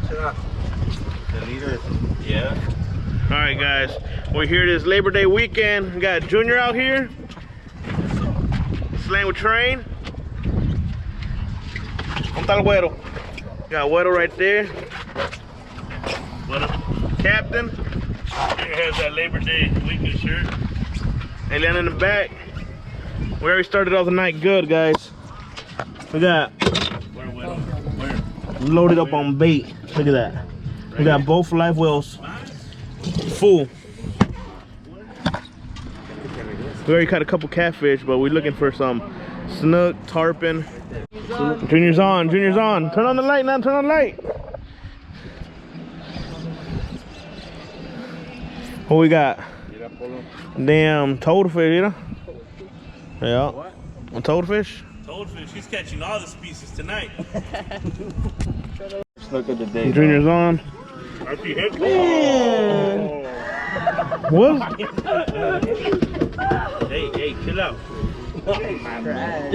The leader. Yeah. All right, guys. We're here this Labor Day weekend. We got Junior out here. Slaying with Train. ¿Cómo está el güero? Got Güero right there. Captain. Here has that Labor Day weekend shirt. Elian in the back. We already started off the night good, guys. We got loaded up on bait. Look at that. We got both live wells full. We already caught a couple catfish, but we're looking for some snook, tarpon. Junior's on, Junior's on. Turn on the light now, turn on the light. What we got? Damn toadfish, you know? Yeah. What? A toadfish? Toadfish, he's catching all the species tonight. Snook of the day. Junior's on. Man. What? Hey, chill out.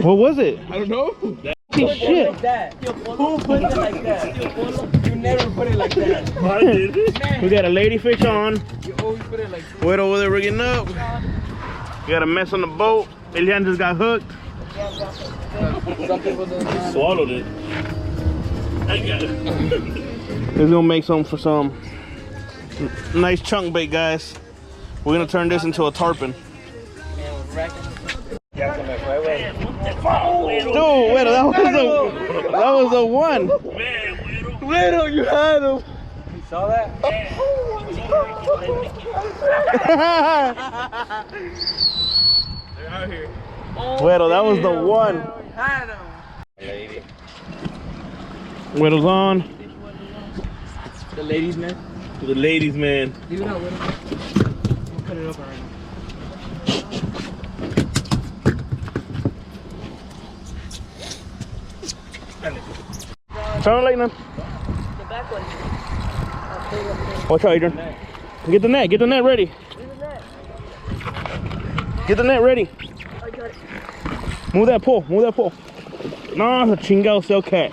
What was it? I don't know. Shit. Like that. Who put it like that? You never put it like that. I did it. We got a ladyfish on. You always put it like that. Wait over there rigging up. We got a mess on the boat. Elian just got hooked. Some people don't Swallowed it. I got it. We're gonna make some for some nice chunk bait, guys. We're gonna turn this into a tarpon. Dude, wait, that was a one. Man, Widow, you had him. You saw that? they're out here. Widow, that was the one. Had him. Lady. Widow's on. The ladies, man. The ladies, man. Leave it out, Widow. We'll cut it up right now. Turn on light now. The back one. Watch out, Adrian. Get the net ready. Get the net ready. I got it. Move that pole, move that pole. No, it's a chingao cell cat.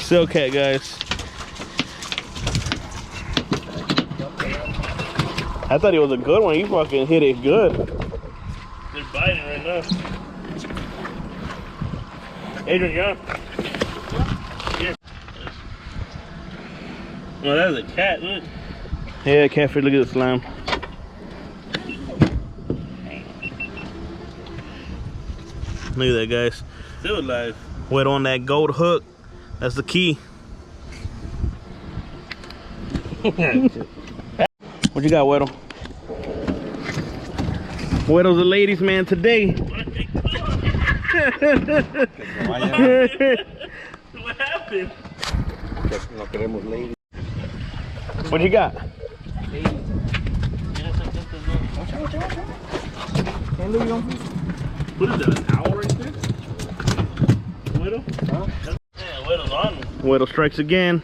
Cell cat, guys. I thought it was a good one. You fucking hit it good. They're biting right now. Adrian, you on? Yeah. Well, that's a cat, look. Yeah, catfish, look at the slime. Look at that, guys. Still alive. Wet on that gold hook. That's the key. What you got, Weddle? Weddle's the ladies' man today. What happened? No queremos lady. What you got? What is that, an owl right there? Widow? Huh? Yeah, Widow's on. Weddle strikes again.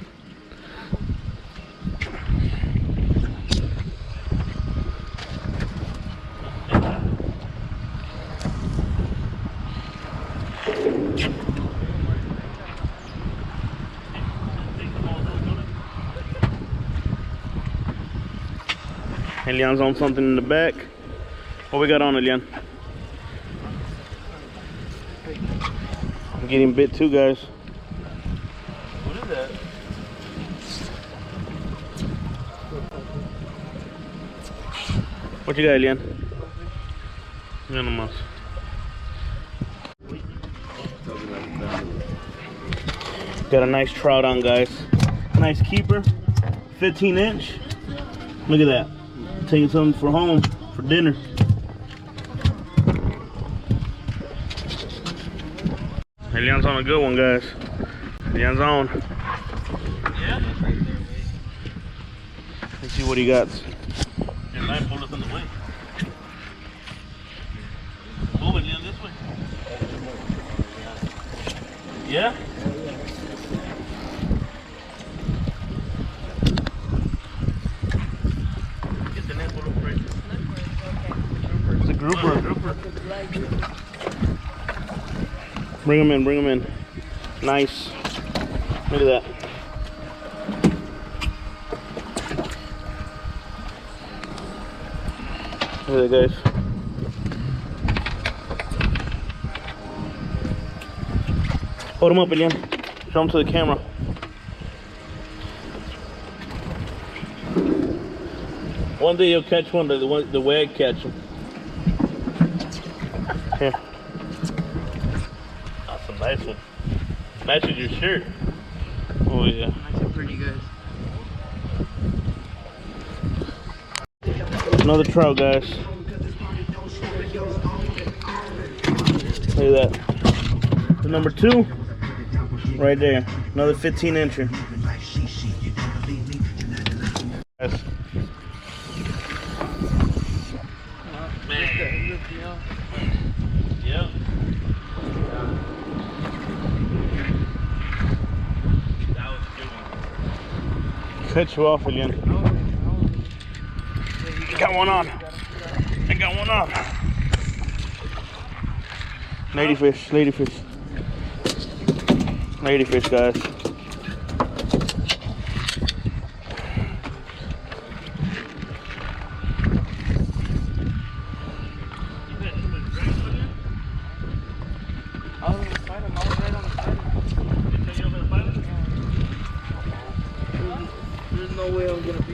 Elian's on something in the back. What we got on, Elian? I'm getting bit too, guys. What is that? What you got, Elian? Ya nomás. Got a nice trout on, guys. Nice keeper. 15-inch. Look at that. Taking something for home, for dinner. Elian's on a good one, guys. Elian's on. Yeah? Let's see what he got. Your line pulled us in the way. Move it, Leon, this way. Yeah? Get the net pulled up right. It's a grouper. Bring him in, bring him in. Nice. Look at that. Look at that, guys. Hold him up again. Show him to the camera. One day you'll catch one the way I catch him. Here. That's a nice one. Matches your shirt. Oh yeah. Nice and pretty, guys. Another trout, guys. Look at that. The number 2, right there. Another 15-incher. Yes. Yep. That was a good one. Cut you off again. Got one on. I got one on. Ladyfish, ladyfish. Ladyfish, guys.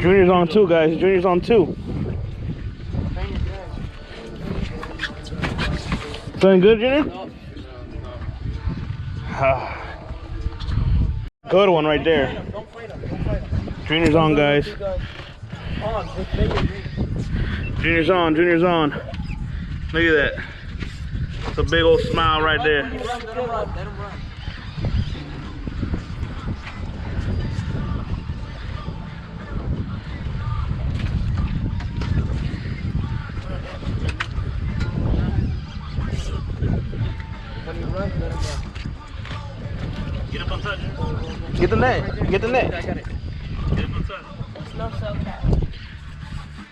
Junior's on 2, guys. Junior's on 2. Feeling good, Junior? Good one right there. Junior's on, guys. Junior's on, Junior's on. Look at that. It's a big old smile right there. Let him run. Get up on touch. Get the net. Get the net. I got it. Get up on touch. It's no cell cat.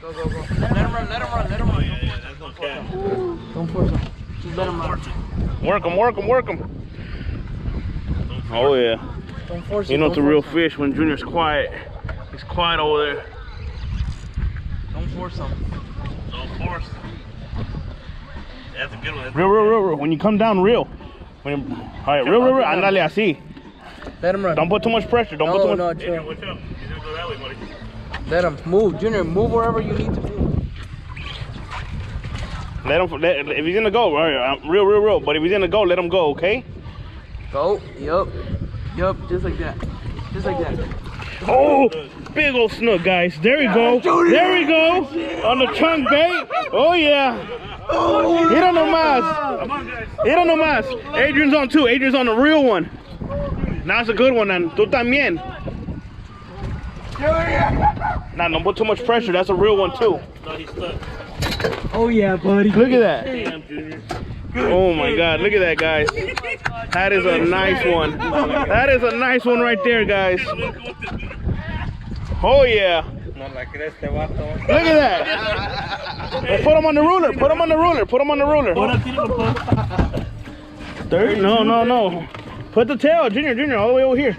Go. Let him run. Oh, yeah, that's no cat. Don't force him. Just let him run. Work him. Oh, yeah. Don't force him. You know it's a real fish when Junior's quiet. He's quiet over there. Don't force him. Don't force. That's a good one. Real. When you come down, real. All right, real. Andale así. Let him run. Don't put too much pressure. Don't put too much. No, Hey, chill. watch out. He's gonna go that way, buddy. Let him move, Junior. Move wherever you need to move. If he's gonna go, all right, real. But if he's gonna go, let him go, okay? Go. Yup. Just like that. Oh, big old snook, guys. There we go. There we go. On the trunk bait. Oh yeah. Hira no más. Adrian's on 2. Adrian's on the real one. That's a good one, and tú también. Nah, don't put too much pressure. That's a real one too. No, he's stuck. Oh yeah, buddy. Look at that. Damn, Junior. Oh my God, look at that, guys. That is a nice one. That is a nice one right there, guys. Oh yeah. Look at that. Put him on the ruler. Put him on the ruler. 30? No. Put the tail, Junior, all the way over here.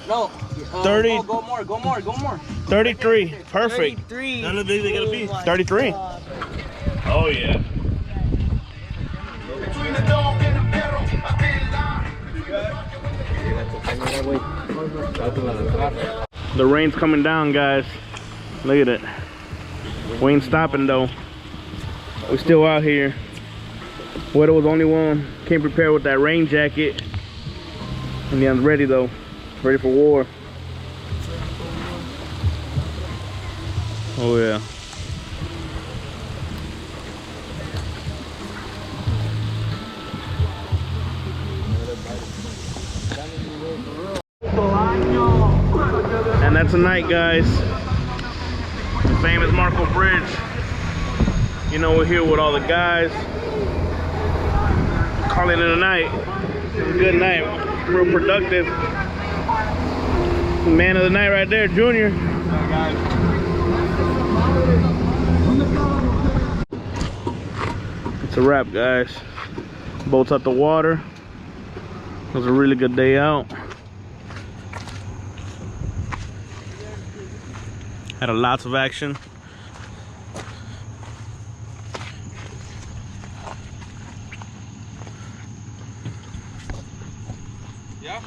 No. 30. Go more. 33. Perfect. 33. How big they gotta be? 33. Oh, yeah. The rain's coming down, guys. Look at it. We ain't stopping though. We still out here. Weather was only one. Came prepared with that rain jacket. And yeah, I'm ready though. Ready for war. Oh yeah. And that's a night, guys. The famous Marco Bridge. You know, we're here with all the guys. Calling it a night. It was a good night. Real productive. Man of the night right there, Junior. It's a wrap, guys. Boats out the water. It was a really good day out. Had a lots of action. Yeah.